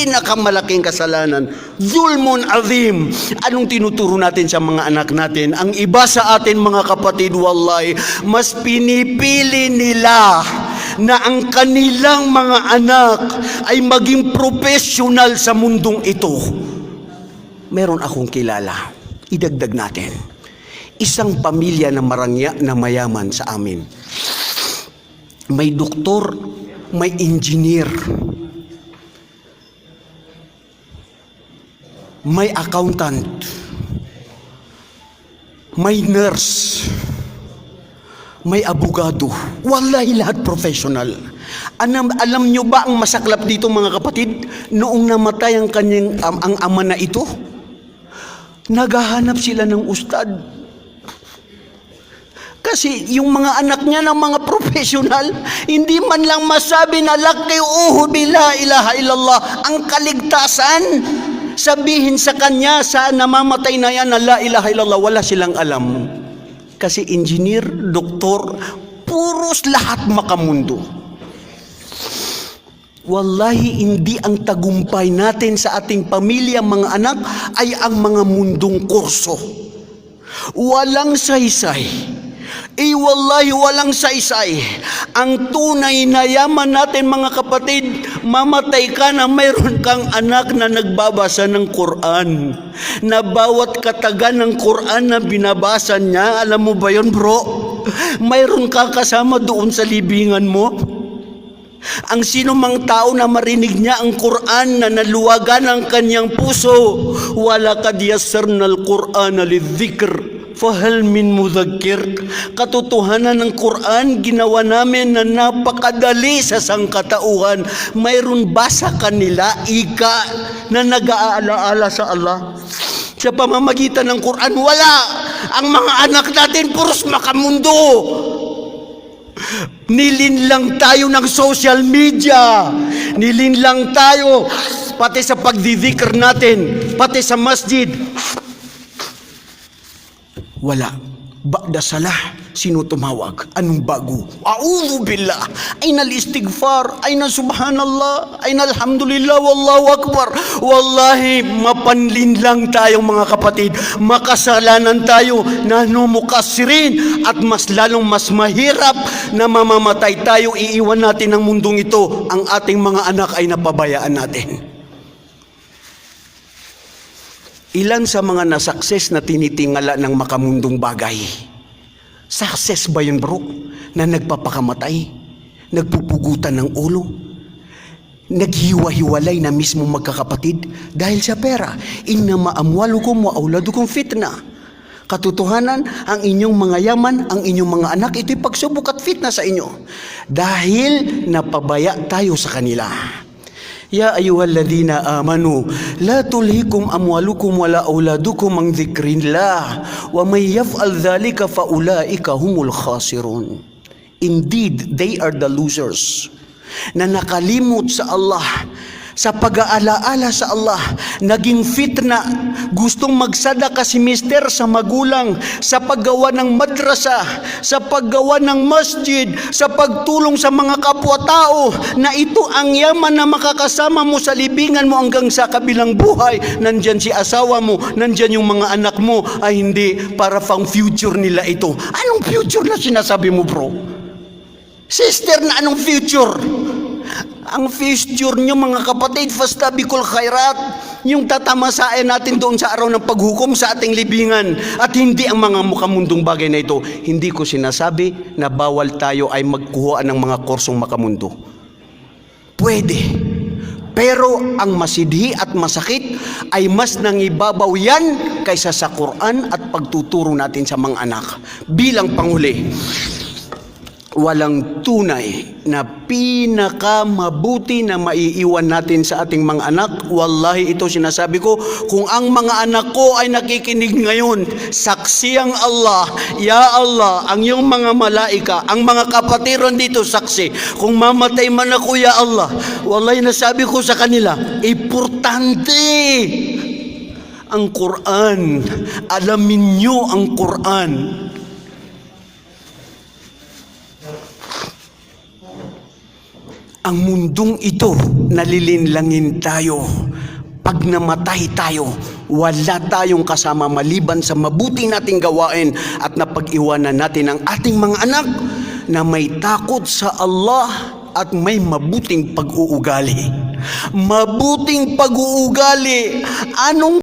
pinakamalaking kasalanan. Zulmun azim. Anong tinuturo natin sa mga anak natin? Ang iba sa atin mga kapatid, wallahi, mas pinipili nila na ang kanilang mga anak ay maging professional sa mundong ito. Meron akong kilala, idagdag natin, isang pamilya na marangya na mayaman sa amin. May doktor, may engineer, may accountant, may nurse, may abogado. Wallahi lahat professional. Alam nyo ba ang masaklap dito mga kapatid? Noong namatay ang ang ama na ito, naghahanap sila ng ustad. Kasi yung mga anak niya ng mga professional, hindi man lang masabi na laki bila ilaha illallah, ang kaligtasan. Sabihin sa kanya sa namamatay na yan na la ilaha illallah, wala silang alam. Kasi engineer, doktor, puros lahat makamundo. Wallahi, hindi ang tagumpay natin sa ating pamilya, mga anak, ay ang mga mundong kurso. Walang saysay. Wallahi, walang saysay. Ang tunay na yaman natin mga kapatid, mamatay ka na mayroon kang anak na nagbabasa ng Quran. Na bawat katagan ng Quran na binabasa niya, alam mo ba yun bro? Mayroon ka kasama doon sa libingan mo. Ang sino mang tao na marinig niya ang Quran na naluwagan ang kanyang puso, walaqad yassarna al-Qur'ana lidh-dhikr fahal min mudhakkir. Katotohanan ng Quran, ginawa namin na napakadali sa sangkatauhan. Mayroon ba sa kanila ika na nag-aalaala sa Allah? Sa pamamagitan ng Quran, wala. Ang mga anak natin puros makamundo. Nilinlang tayo ng social media. Nilinlang tayo pati sa pagdidikr natin, pati sa masjid. Wala. Ba'da salah, sino tumawag? Anong bago? A'udhu billah. Ayna al-istighfar, ayna subhanallah, ayna alhamdulillah, wallahu akbar. Wallahi, mapanlin lang tayo mga kapatid. Makasalanan tayo, nahnu mukassirin, at mas lalong mas mahirap na mamamatay tayo, iiwan natin ang mundong ito. Ang ating mga anak ay napabayaan natin. Ilan sa mga nasukses na tinitingala ng makamundong bagay? Success ba yun bro? Na nagpapakamatay? Nagpupugutan ng ulo? Naghiwa-hiwalay na mismo magkakapatid? Dahil sa pera. Innama amwalukum wa auladukum fitna. Katotohanan, ang inyong mga yaman, ang inyong mga anak, ito'y pagsubok at fitna sa inyo. Dahil napabaya tayo sa kanila. Ya ayyuhalladhina amanu la tulhikum amwalukum wala auladukum an dzikrillah wa may yaf'al dhalika fa ulaika humul khasirun. Indeed, they are the losers. Na nakalimot sa Allah, sa pag-aalaala sa Allah, naging fitna, gustong magsadaka si mister sa magulang, sa paggawa ng madrasa, sa paggawa ng masjid, sa pagtulong sa mga kapwa-tao, na ito ang yaman na makakasama mo sa libingan mo hanggang sa kabilang buhay. Nandyan si asawa mo, nandyan yung mga anak mo, ay hindi para pang future nila ito. Anong future na sinasabi mo bro? Sister, na anong future? Ang future nyo mga kapatid, fastabikul khairat, yung tatamasain natin doon sa araw ng paghukom sa ating libingan, at hindi ang mga makamundong bagay na ito. Hindi ko sinasabi na bawal tayo ay magkuha ng mga kursong makamundo. Pwede. Pero ang masidhi at masakit ay mas nangibabaw yan kaysa sa Quran at pagtuturo natin sa mga anak. Bilang panghuli, walang tunay na pinakamabuti na maiiwan natin sa ating mga anak. Wallahi, ito sinasabi ko, kung ang mga anak ko ay nakikinig ngayon, saksi ang Allah, ya Allah, ang iyong mga malaika, ang mga kapatiran dito saksi, kung mamatay man ako, ya Allah, wallahi, nasabi ko sa kanila, importante ang Quran. Alamin nyo ang Quran. Ang mundong ito, nalilinlangin tayo. Pag namatay tayo, wala tayong kasama maliban sa mabuti nating gawain at napag-iwanan natin ang ating mga anak na may takot sa Allah at may mabuting pag-uugali. Mabuting pag-uugali. Anong